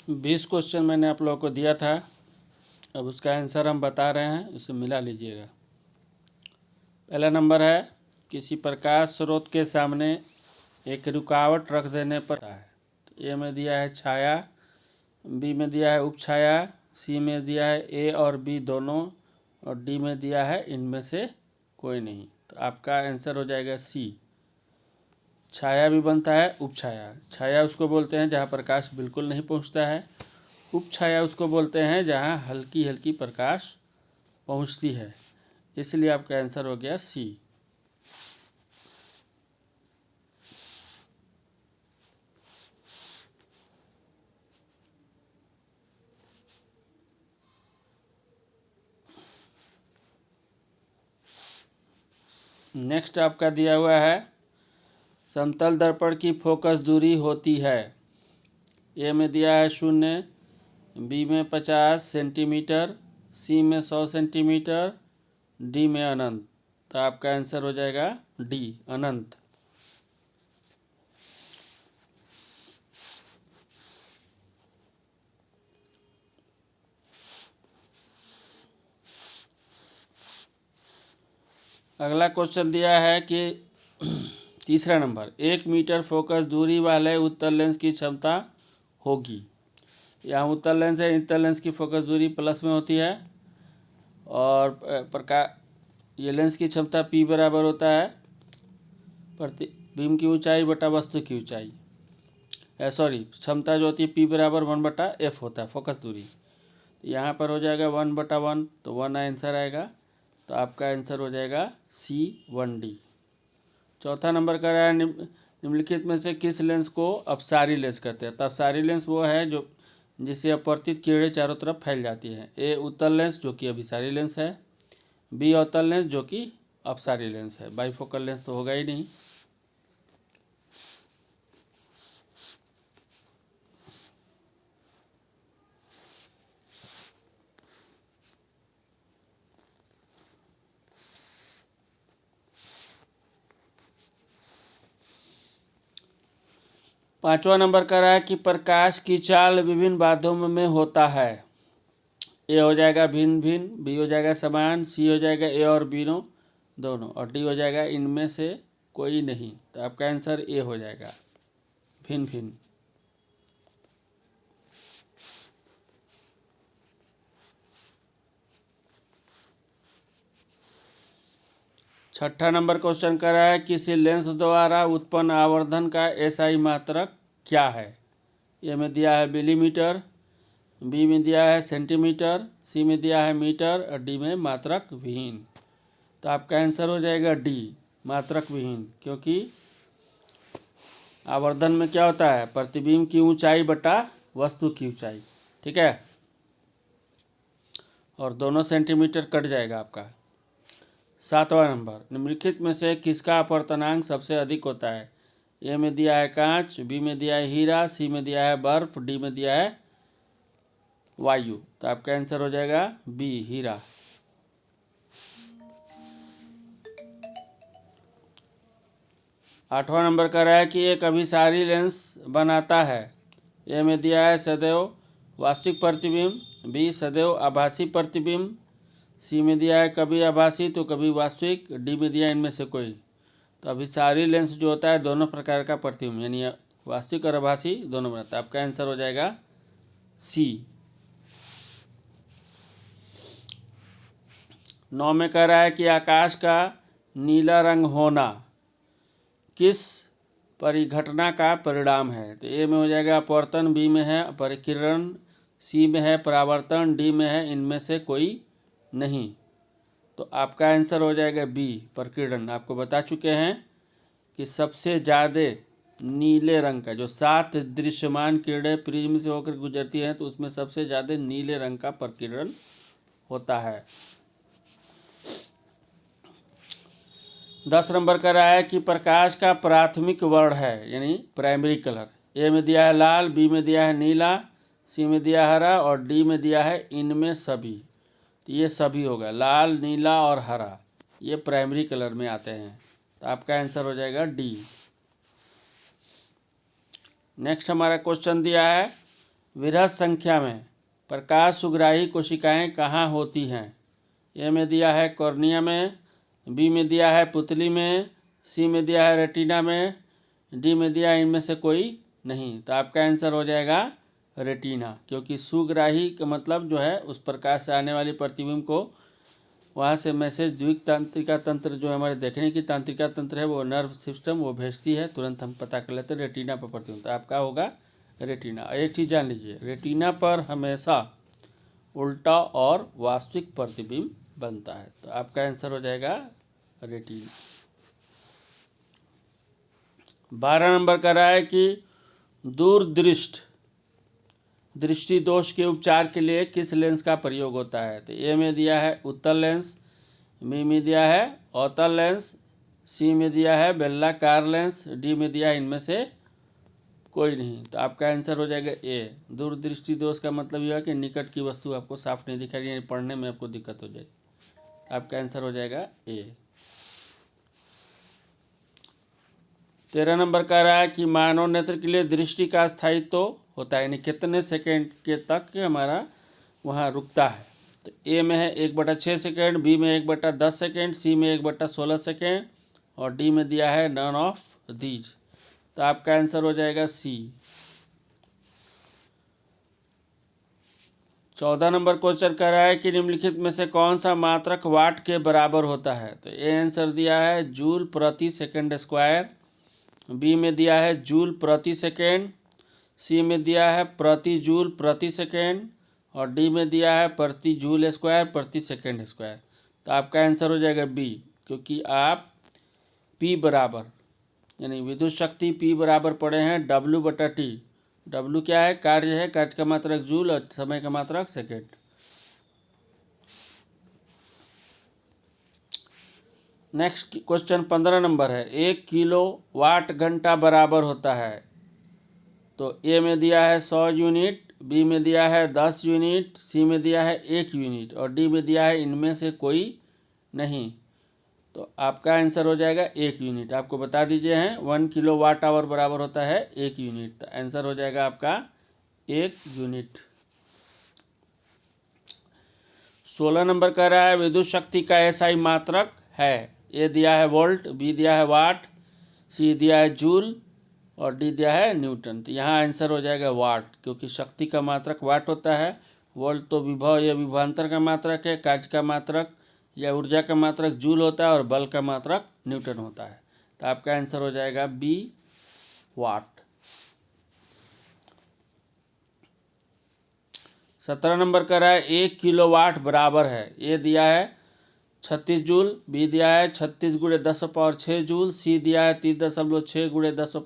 20 question मैंने आप लोगों को दिया था, अब उसका आंसर हम बता रहे हैं, इसे मिला लीजिएगा। पहला नंबर है, किसी प्रकाश स्रोत के सामने एक रुकावट रख देने पर है। तो ए में दिया है छाया, बी में दिया है उपछाया, सी में दिया है ए और बी दोनों, और डी में दिया है इनमें से कोई नहीं। तो आपका आंसर हो जाएगा सी। छाया भी बनता है उपछाया। छाया उसको बोलते हैं जहाँ प्रकाश बिल्कुल नहीं पहुँचता है, उपछाया उसको बोलते हैं जहाँ हल्की हल्की प्रकाश पहुँचती है। इसलिए आपका आंसर हो गया सी। नेक्स्ट आपका दिया हुआ है, समतल दर्पण की फोकस दूरी होती है। ए में दिया है 0, बी में 50 सेंटीमीटर, सी में 100 सेंटीमीटर, डी में अनंत। तो आपका आंसर हो जाएगा डी, अनंत। अगला क्वेश्चन दिया है कि तीसरा नंबर, 1 मीटर फोकस दूरी वाले उत्तल लेंस की क्षमता होगी। यहाँ उत्तल लेंस है, उत्तल लेंस की फोकस दूरी प्लस में होती है, और ये लेंस की क्षमता P बराबर होता है प्रतिबिंब की ऊंचाई बटा वस्तु की ऊंचाई। क्षमता जो होती है P बराबर 1/f होता है, फोकस दूरी। यहाँ पर हो जाएगा 1/1, तो 1 आंसर आएगा। तो आपका आंसर हो जाएगा C1D। चौथा नंबर का रहा है, निम्नलिखित में से किस लेंस को अपसारी लेंस कहते हैं। तो अपसारी लेंस वो है जो जिससे अपवर्तित किरणें चारों तरफ फैल जाती हैं। ए उत्तल लेंस जो कि अभिसारी लेंस है, बी अवतल लेंस जो कि अपसारी लेंस है। बाइफोकल लेंस तो होगा ही नहीं। पांचवा नंबर का रहा है कि प्रकाश की चाल विभिन्न माध्यमों में होता है। ए हो जाएगा भिन्न भिन्न, बी हो जाएगा समान, सी हो जाएगा ए और बी दोनों, और डी हो जाएगा इनमें से कोई नहीं। तो आपका आंसर ए हो जाएगा, भिन्न भिन्न। छठा नंबर क्वेश्चन कर रहा है, किसी लेंस द्वारा उत्पन्न आवर्धन का एसआई मात्रक क्या है। ए में दिया है मिलीमीटर, बी में दिया है सेंटीमीटर, सी में दिया है मीटर, और डी में मात्रक विहीन। तो आपका आंसर हो जाएगा डी, मात्रक विहीन। क्योंकि आवर्धन में क्या होता है, प्रतिबिंब की ऊंचाई बटा वस्तु की ऊंचाई, ठीक है, और दोनों सेंटीमीटर कट जाएगा आपका। सातवां नंबर, निम्नलिखित में से किसका अपवर्तनांक सबसे अधिक होता है। ए में दिया है कांच, बी में दिया है हीरा, सी में दिया है बर्फ, डी में दिया है वायु। तो आपका आंसर हो जाएगा बी, हीरा। आठवां नंबर का रहा है कि एक अभिसारी लेंस बनाता है। ए में दिया है सदैव वास्तविक प्रतिबिंब, बी सदैव आभासी प्रतिबिंब, सी में दिया है कभी आभासी तो कभी वास्तविक, डी में दिया है इनमें से कोई। तो अभिसारी लेंस जो होता है दोनों प्रकार का प्रतिबिंब, यानी वास्तविक और आभासी दोनों बनाता है। आपका आंसर हो जाएगा सी। 9 में कह रहा है कि आकाश का नीला रंग होना किस परिघटना का परिणाम है। तो ए में हो जाएगा अपवर्तन, बी में है परिकिरण, सी में है परावर्तन, डी में है इनमें से कोई नहीं। तो आपका आंसर हो जाएगा बी, प्रकीर्णन। आपको बता चुके हैं कि सबसे ज़्यादा नीले रंग का, जो 7 दृश्यमान किरणें प्रिज्म से होकर गुजरती हैं, तो उसमें सबसे ज़्यादा नीले रंग का प्रकीर्णन होता है। 10 नंबर का रहा है कि प्रकाश का प्राथमिक वर्ण है, यानी प्राइमरी कलर। ए में दिया है लाल, बी में दिया है नीला, सी में दिया हरा, और डी में दिया है इनमें सभी। तो ये सभी होगा, लाल, नीला और हरा, ये प्राइमरी कलर में आते हैं। तो आपका आंसर हो जाएगा डी। नेक्स्ट हमारा क्वेश्चन दिया है, विरहत संख्या में प्रकाश सुग्राही कोशिकाएं कहाँ होती हैं? ए में दिया है कॉर्निया में, बी में दिया है पुतली में, सी में दिया है रेटिना में, डी में दिया है इनमें से कोई नहीं। तो आपका आंसर हो जाएगा रेटिना, क्योंकि सुग्राही का मतलब जो है उस प्रकाश से आने वाली प्रतिबिंब को वहाँ से मैसेज द्विक तंत्रिका तंत्र जो हमारे देखने की तंत्रिका तंत्र है वो नर्व सिस्टम वो भेजती है, तुरंत हम पता कर लेते हैं रेटिना पर प्रतिबिंब। तो आपका होगा रेटिना। एक चीज़ जान लीजिए, रेटिना पर हमेशा उल्टा और वास्तविक प्रतिबिंब बनता है। तो आपका आंसर हो जाएगा रेटिना। 12 नंबर का रहा है कि दूरदृष्ट दृष्टि दोष के उपचार के लिए किस लेंस का प्रयोग होता है? तो ए में दिया है उत्तल लेंस, बी में दिया है अवतल लेंस, सी में दिया है बेलनाकार लेंस, डी में दिया है इनमें से कोई नहीं। तो आपका आंसर हो जाएगा ए। दूरदृष्टि दोष का मतलब यह है कि निकट की वस्तु आपको साफ नहीं दिखाई, यानी पढ़ने में आपको दिक्कत हो जाएगी। आपका आंसर हो जाएगा ए। 13 नंबर का रहा है कि मानव नेत्र के लिए दृष्टि का स्थायित्व होता है, यानी कितने सेकेंड के तक हमारा वहाँ रुकता है? तो ए में है 1/6 सेकेंड, बी में 1/10 सेकेंड, सी में 1/16 सेकेंड और डी में दिया है नन ऑफ दीज। तो आपका आंसर हो जाएगा सी। 14 नंबर क्वेश्चन कर रहा है कि निम्नलिखित में से कौन सा मात्रक वाट के बराबर होता है? तो ए आंसर दिया है जूल प्रति सेकेंड स्क्वायर, बी में दिया है जूल प्रति सेकेंड, सी में दिया है प्रति जूल प्रति सेकेंड और डी में दिया है प्रति जूल स्क्वायर प्रति सेकेंड स्क्वायर। तो आपका आंसर हो जाएगा बी, क्योंकि आप पी बराबर यानी विद्युत शक्ति पी बराबर पढ़े हैं W/T। W क्या है? कार्य है, कार्य का मात्रक जूल और समय का मात्रक सेकेंड। नेक्स्ट क्वेश्चन 15 नंबर है, 1 किलोवाट घंटा बराबर होता है। तो ए में दिया है 100 यूनिट, बी में दिया है 10 यूनिट, सी में दिया है 1 यूनिट और डी में दिया है इनमें से कोई नहीं। तो आपका आंसर हो जाएगा 1 यूनिट। आपको बता दीजिए हैं 1 किलोवाट आवर बराबर होता है 1 यूनिट। तो आंसर हो जाएगा आपका 1 यूनिट। 16 नंबर का रहा है विद्युत शक्ति का एसआई मात्रक है। ए दिया है वोल्ट, बी दिया है वाट, सी दिया है जूल और डी दिया है न्यूटन। तो यहाँ आंसर हो जाएगा वाट, क्योंकि शक्ति का मात्रक वाट होता है। वोल्ट तो विभव या विभवांतर का मात्रक है, कार्य का मात्रक या ऊर्जा का मात्रक जूल होता है और बल का मात्रक न्यूटन होता है। तो आपका आंसर हो जाएगा बी वाट। 17 नंबर का रहा है 1 किलोवाट बराबर है। ए दिया है 36 जूल, बी दिया है 36 × 10⁻6 जूल, सी दिया है 30.6 × 10⁻